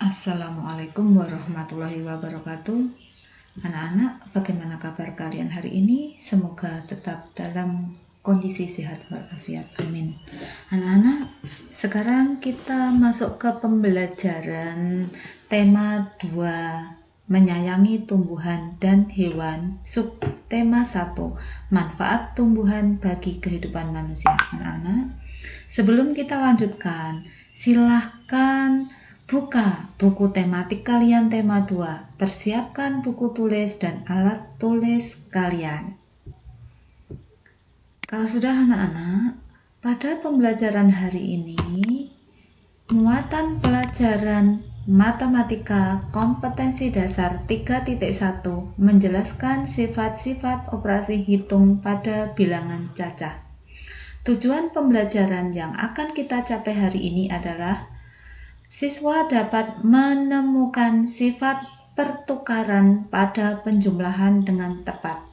Assalamualaikum warahmatullahi wabarakatuh. Anak-anak, bagaimana kabar kalian hari ini? Semoga tetap dalam kondisi sehat walafiat. Amin. Anak-anak, sekarang kita masuk ke pembelajaran tema 2, menyayangi tumbuhan dan hewan. Subtema 1, manfaat tumbuhan bagi kehidupan manusia. Anak-anak, sebelum kita lanjutkan, silahkan buka buku tematik kalian tema 2. Persiapkan buku tulis dan alat tulis kalian. Kalau sudah anak-anak, pada pembelajaran hari ini, muatan pelajaran matematika kompetensi dasar 3.1 menjelaskan sifat-sifat operasi hitung pada bilangan cacah. Tujuan pembelajaran yang akan kita capai hari ini adalah siswa dapat menemukan sifat pertukaran pada penjumlahan dengan tepat.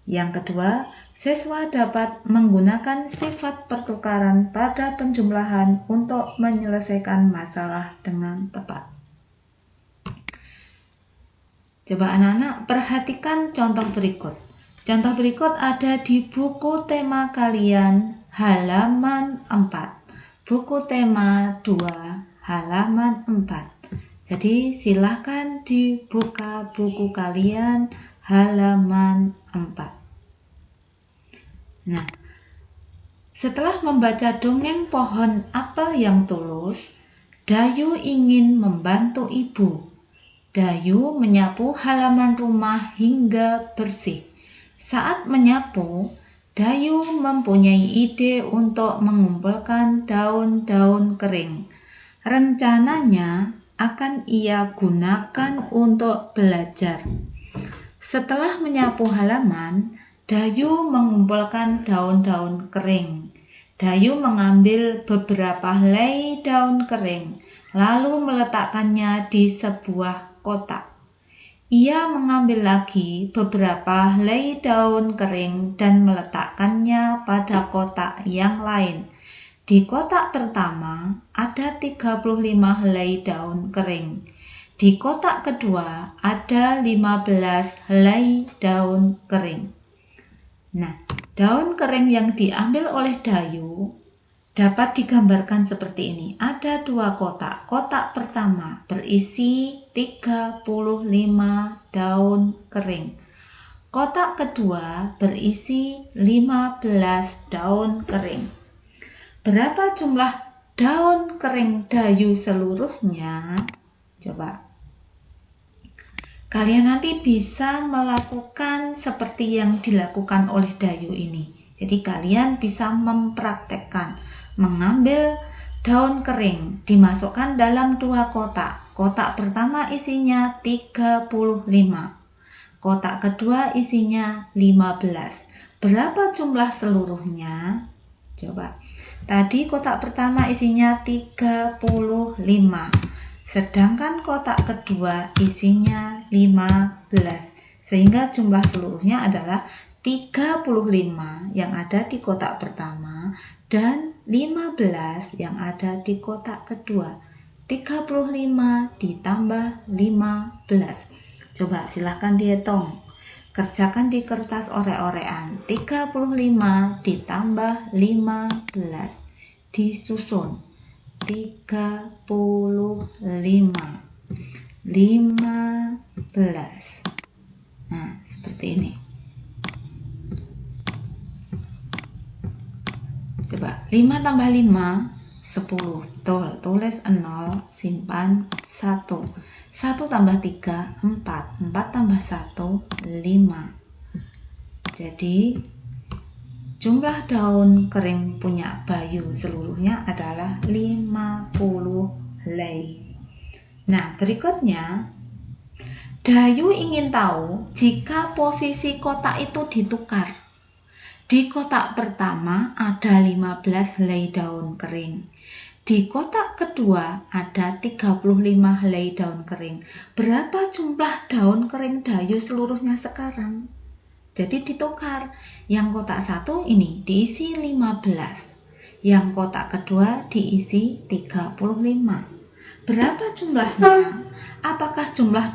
Yang kedua, siswa dapat menggunakan sifat pertukaran pada penjumlahan untuk menyelesaikan masalah dengan tepat. Coba anak-anak perhatikan contoh berikut. Contoh berikut ada di buku tema kalian halaman 4. Buku tema 2 halaman 4. Jadi silahkan dibuka buku kalian halaman 4. Nah, setelah membaca dongeng pohon apel yang tulus, Dayu ingin membantu ibu. Dayu menyapu halaman rumah hingga bersih. Saat menyapu, Dayu mempunyai ide untuk mengumpulkan daun-daun kering. Rencananya akan ia gunakan untuk belajar. Setelah menyapu halaman, Dayu mengumpulkan daun-daun kering. Dayu mengambil beberapa helai daun kering, lalu meletakkannya di sebuah kotak. Ia mengambil lagi beberapa helai daun kering dan meletakkannya pada kotak yang lain. Di kotak pertama ada 35 helai daun kering. Di kotak kedua ada 15 helai daun kering. Nah, daun kering yang diambil oleh Dayu dapat digambarkan seperti ini. Ada 2 kotak. Kotak pertama berisi 35 daun kering. Kotak kedua berisi 15 daun kering. Berapa jumlah daun kering Dayu seluruhnya? Coba. Kalian nanti bisa melakukan seperti yang dilakukan oleh Dayu ini. Jadi kalian bisa mempraktekkan. Mengambil daun kering, dimasukkan dalam 2 kotak. Kotak pertama isinya 35. Kotak kedua isinya 15. Berapa jumlah seluruhnya? Coba. Tadi kotak pertama isinya 35, sedangkan kotak kedua isinya 15, sehingga jumlah seluruhnya adalah 35 yang ada di kotak pertama dan 15 yang ada di kotak kedua. 35 ditambah 15. Coba silahkan dihitung. Kerjakan di kertas orek-orekan. 35 ditambah 15. Disusun. 35. 15. Nah, seperti ini. Coba, 5 tambah 5, 10. Tulis 0, simpan 1. 1 tambah 3, 4. 4 tambah 1, 5. Jadi, jumlah daun kering punya Bayu seluruhnya adalah 50 helai. Nah, berikutnya, Dayu ingin tahu jika posisi kotak itu ditukar. Di kotak pertama ada 15 helai daun kering. Di kotak kedua ada 35 helai daun kering. Berapa jumlah daun kering Dayu seluruhnya sekarang? Jadi ditukar. Yang kotak 1 ini diisi 15. Yang kotak kedua diisi 35. Berapa jumlahnya? Apakah jumlah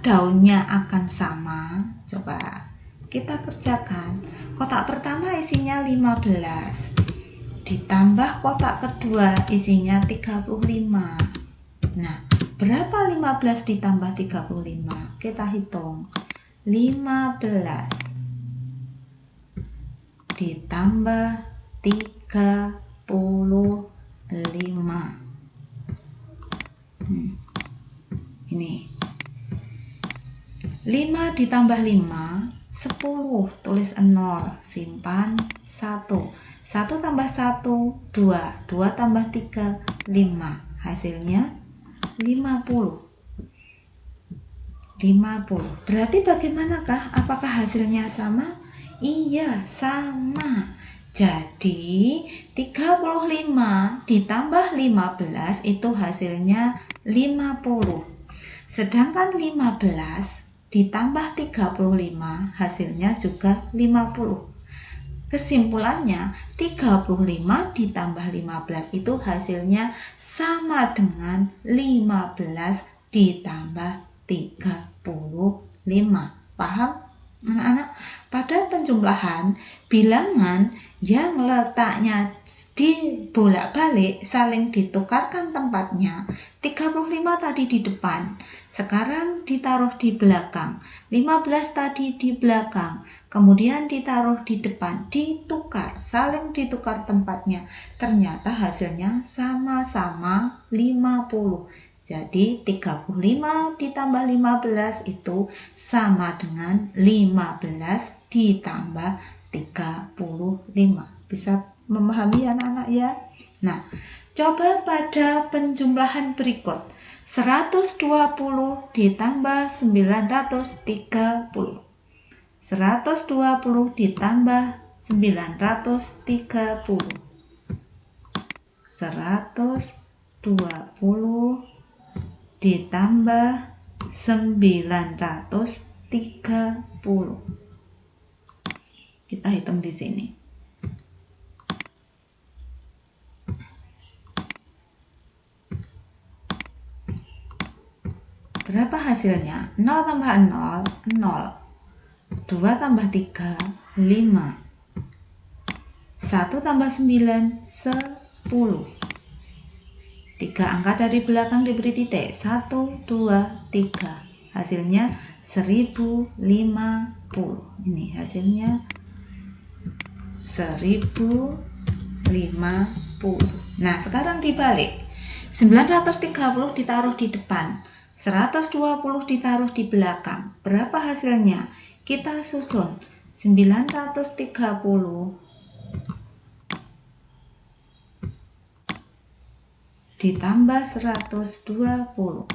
daunnya akan sama? Coba kita kerjakan. Kotak pertama isinya 15. Ditambah kotak kedua isinya 35. Nah, berapa 15 ditambah 35? Kita hitung. 15 ditambah 35. Ini 5 ditambah 5 10, tulis 0, simpan 1. 1 tambah 1 2, 2 tambah 3 5, hasilnya 50. Berarti bagaimanakah? Apakah hasilnya sama? Iya, sama. Jadi 35 ditambah 15 itu hasilnya 50. Sedangkan 15 ditambah 35 hasilnya juga 50. Kesimpulannya 35 ditambah 15 itu hasilnya sama dengan 15 ditambah 35. Paham? Anak-anak, pada penjumlahan bilangan yang letaknya dibolak-balik saling ditukarkan tempatnya. 35 tadi di depan, sekarang ditaruh di belakang. 15 tadi di belakang, kemudian ditaruh di depan, ditukar, saling ditukar tempatnya. Ternyata hasilnya sama-sama 50. Jadi 35 ditambah 15 itu sama dengan 15 ditambah 35. Bisa memahami anak-anak ya? Nah, coba pada penjumlahan berikut. 120 ditambah 930. 120 ditambah 930. 120 ditambah 930. Kita hitung di sini. Berapa hasilnya? 0 tambah 0, 0. 2 tambah 3, 5. 1 tambah 9, 10. 3 angka dari belakang diberi titik. 1, 2, 3. Hasilnya 1050. Ini hasilnya 1050. Nah, sekarang dibalik. 930 ditaruh di depan. 120 ditaruh di belakang. Berapa hasilnya? Kita susun. 930 ditambah 120.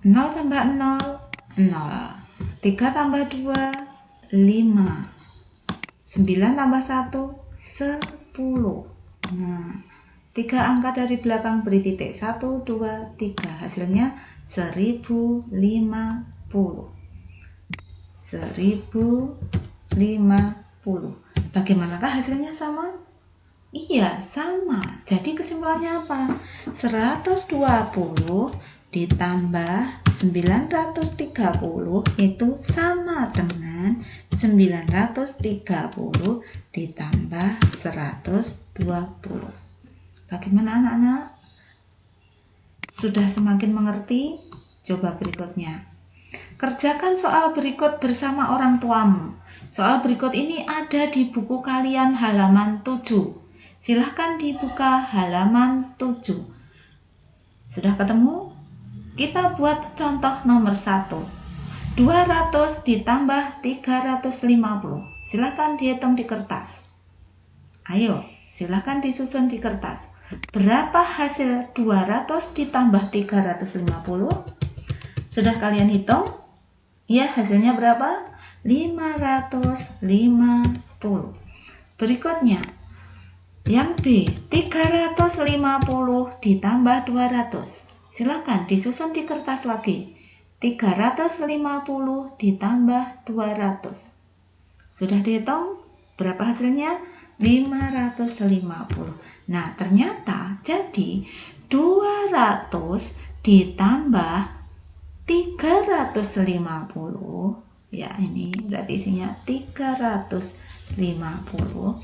0 tambah 0, 0. 3 tambah 2, 5. 9 tambah 1, 10. Nah, 3 angka dari belakang beri titik. 1, 2, 3. Hasilnya 1050. 1050. Bagaimanakah hasilnya sama? Iya, sama. Jadi kesimpulannya apa? 120 ditambah 930 itu sama dengan 930 ditambah 120. Bagaimana anak-anak? Sudah semakin mengerti? Coba berikutnya. Kerjakan soal berikut bersama orang tuamu. Soal berikut ini ada di buku kalian halaman 7. Silahkan dibuka halaman 7. Sudah ketemu? Kita buat contoh nomor 1. 200 ditambah 350. Silahkan dihitung di kertas. Ayo, silahkan disusun di kertas. Berapa hasil 200 ditambah 350? Sudah kalian hitung? Ya, hasilnya berapa? 550. Berikutnya, yang B, 350 ditambah 200. Silakan disusun di kertas lagi. 350 ditambah 200. Sudah dihitung? Berapa hasilnya? 550. Nah, ternyata jadi 200 ditambah 350. Ya, ini berarti isinya 350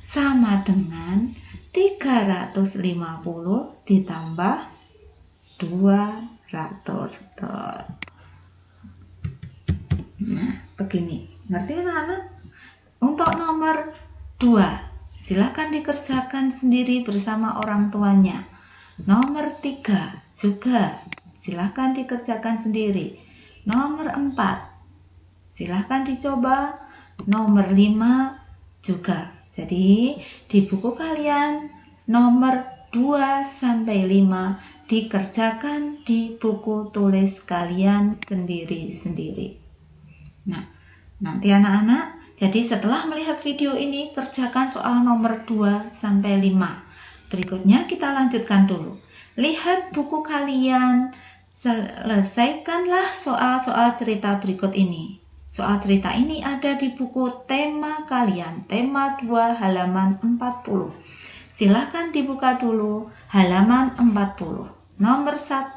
sama dengan 350 ditambah 200. Betul. Nah, begini. Ngerti anak-anak? Untuk nomor 2, silakan dikerjakan sendiri bersama orang tuanya. Nomor 3 juga silakan dikerjakan sendiri. Nomor 4 silakan dicoba. Nomor 5 juga. Jadi di buku kalian nomor 2 sampai 5 dikerjakan di buku tulis kalian sendiri-sendiri. Nah, nanti anak-anak, jadi setelah melihat video ini kerjakan soal nomor 2 sampai 5. Berikutnya kita lanjutkan dulu. Lihat buku kalian, selesaikanlah soal-soal cerita berikut ini. Soal cerita ini ada di buku tema kalian, tema 2 halaman 40. Silahkan dibuka dulu halaman 40. Nomor 1,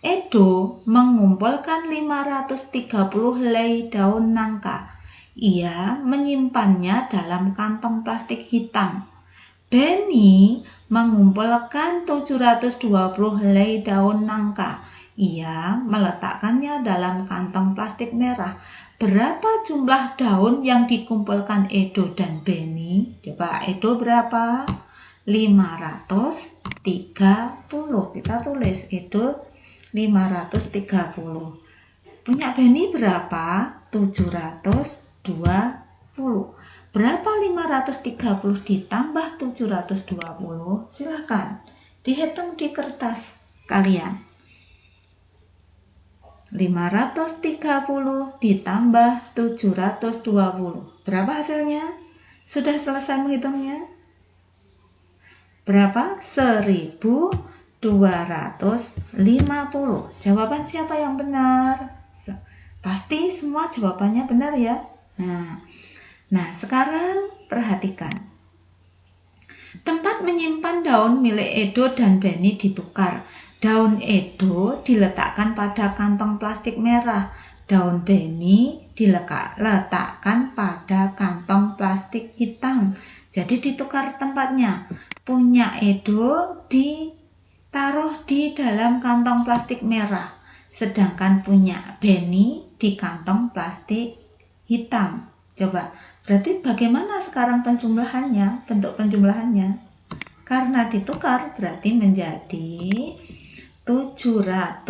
Edo mengumpulkan 530 helai daun nangka. Ia menyimpannya dalam kantong plastik hitam. Benny mengumpulkan 720 helai daun nangka. Ia meletakkannya dalam kantong plastik merah. Berapa jumlah daun yang dikumpulkan Edo dan Benny? Coba Edo berapa? 530. Kita tulis Edo 530. Punya Benny berapa? 720. Berapa 530 ditambah 720? Silakan dihitung di kertas kalian. 530 ditambah 720. Berapa hasilnya? Sudah selesai menghitungnya? Berapa? 1250. Jawaban siapa yang benar? Pasti semua jawabannya benar ya. Nah, sekarang perhatikan. Tempat menyimpan daun milik Edo dan Benny ditukar. Daun Edo diletakkan pada kantong plastik merah. Daun Benny diletakkan pada kantong plastik hitam. Jadi ditukar tempatnya. Punya Edo ditaruh di dalam kantong plastik merah. Sedangkan punya Benny di kantong plastik hitam. Coba, berarti bagaimana sekarang penjumlahannya? Bentuk penjumlahannya? Karena ditukar berarti menjadi 720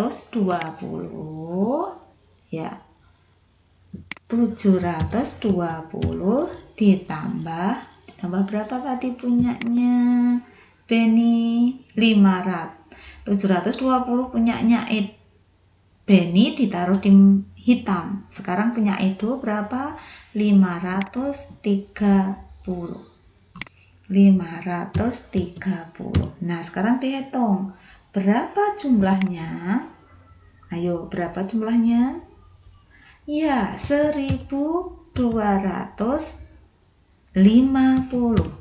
ya. 720 ditambah berapa tadi punyanya Benny? 500. 720 punyanya Benny ditaruh di hitam. Sekarang punya Edo berapa? 530. 530. Nah, sekarang dihitung. Berapa jumlahnya? Ayo, berapa jumlahnya? Ya, 1250.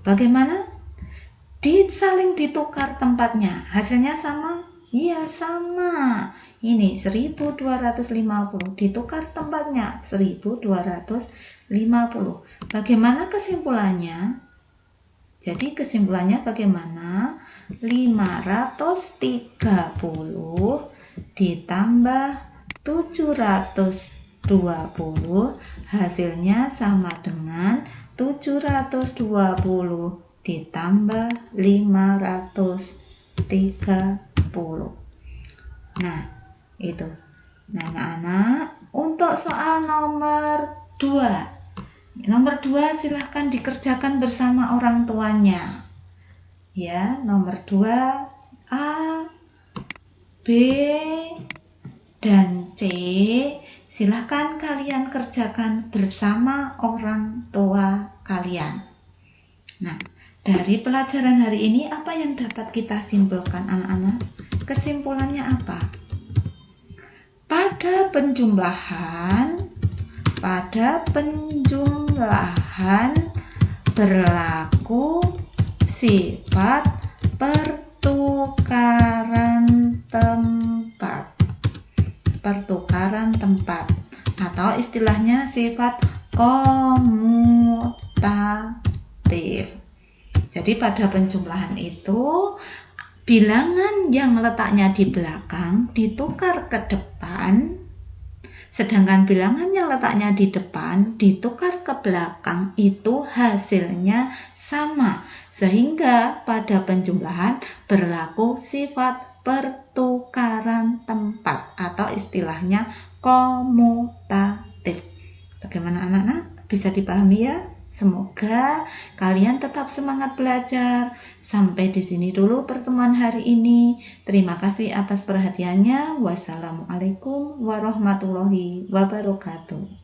Bagaimana? Saling ditukar tempatnya. Hasilnya sama? Iya, sama. Ini 1250. Ditukar tempatnya 1250. Bagaimana kesimpulannya? Jadi kesimpulannya bagaimana? 530 ditambah 720 hasilnya sama dengan 720 ditambah 530. Nah, itu. Nah, anak-anak, untuk soal nomor 2. Nomor 2 silahkan dikerjakan bersama orang tuanya. Ya, nomor 2 A, B, dan C silahkan kalian kerjakan bersama orang tua kalian. Nah, dari pelajaran hari ini apa yang dapat kita simpulkan anak-anak? Kesimpulannya apa? Pada penjumlahan penjumlahan berlaku sifat pertukaran tempat atau istilahnya sifat komutatif. Jadi pada penjumlahan itu bilangan yang letaknya di belakang ditukar ke depan, sedangkan bilangan yang letaknya di depan ditukar ke belakang itu hasilnya sama. Sehingga pada penjumlahan berlaku sifat pertukaran tempat atau istilahnya komutatif. Bagaimana anak-anak? Bisa dipahami ya? Semoga kalian tetap semangat belajar. Sampai di sini dulu pertemuan hari ini. Terima kasih atas perhatiannya. Wassalamualaikum warahmatullahi wabarakatuh.